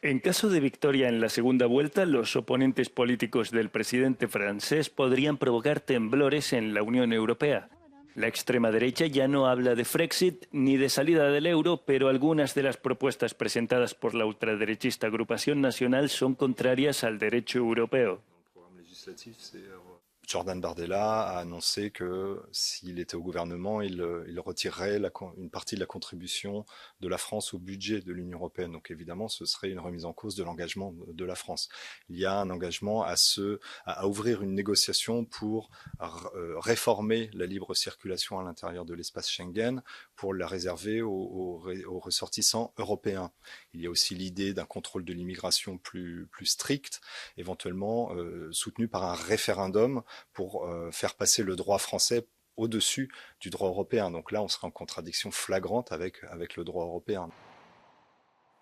En caso de victoria en la segunda vuelta, los oponentes políticos del presidente francés podrían provocar temblores en la Unión Europea. La extrema derecha ya no habla de Frexit ni de salida del euro, pero algunas de las propuestas presentadas por la ultraderechista Agrupación Nacional son contrarias al derecho europeo. Jordan Bardella a annoncé que s'il était au gouvernement, il retirerait une partie de la contribution de la France au budget de l'Union européenne. Donc évidemment, ce serait une remise en cause de l'engagement de la France. Il y a un engagement à ouvrir une négociation pour réformer la libre circulation à l'intérieur de l'espace Schengen, pour la réserver aux ressortissants européens. Il y a aussi l'idée d'un contrôle de l'immigration plus strict, éventuellement soutenu par un référendum pour faire passer le droit français au-dessus du droit européen. Donc là, on serait en contradiction flagrante avec le droit européen.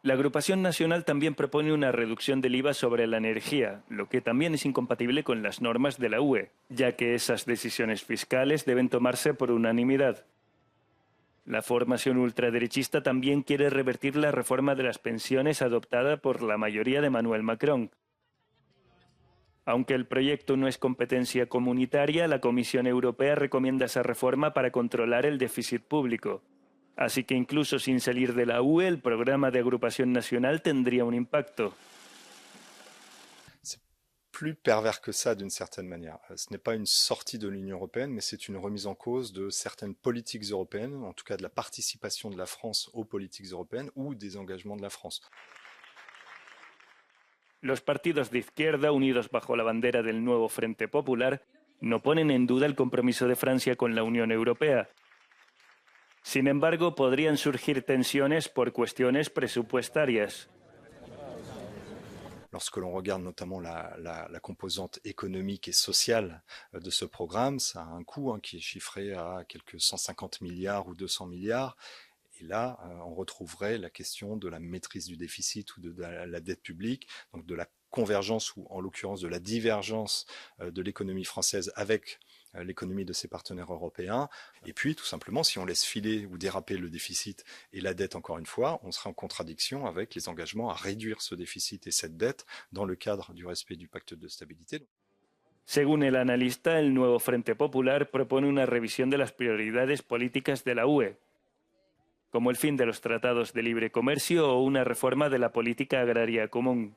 La Agrupación Nacional también propone una reducción del IVA sobre la energía, lo que también es incompatible con las normas de la UE, ya que esas decisiones fiscales deben tomarse por unanimidad. La formación ultraderechista también quiere revertir la reforma de las pensiones adoptada por la mayoría de Emmanuel Macron. Aunque el proyecto no es competencia comunitaria, la Comisión Europea recomienda esa reforma para controlar el déficit público. Así que incluso sin salir de la UE, el programa de agrupación nacional tendría un impacto. C'est plus pervers que ça d'une certaine manière. Ce n'est pas une sortie de l'Union européenne, mais c'est une remise en cause de certaines politiques européennes, en tout cas de la participation de la France aux politiques européennes ou des engagements de la France. Los partidos de izquierda, unidos bajo la bandera del nuevo Frente Popular, no ponen en duda el compromiso de Francia con la Unión Europea. Sin embargo, podrían surgir tensiones por cuestiones presupuestarias. Lorsque l'on regarde notamment la composante économique et sociale de ce programme, ça a un coût qui est chiffré à quelques 150 milliards ou 200 milliards. Et là, on retrouverait la question de la maîtrise du déficit ou de la dette publique, donc de la convergence ou en l'occurrence de la divergence de l'économie française avec l'économie de ses partenaires européens. Et puis, tout simplement, si on laisse filer ou déraper le déficit et la dette encore une fois, on serait en contradiction avec les engagements à réduire ce déficit et cette dette dans le cadre du respect du pacte de stabilité. Según el analista, el nuevo Frente Popular propone una revisión de las prioridades políticas de la UE, como el fin de los tratados de libre comercio o una reforma de la política agraria común.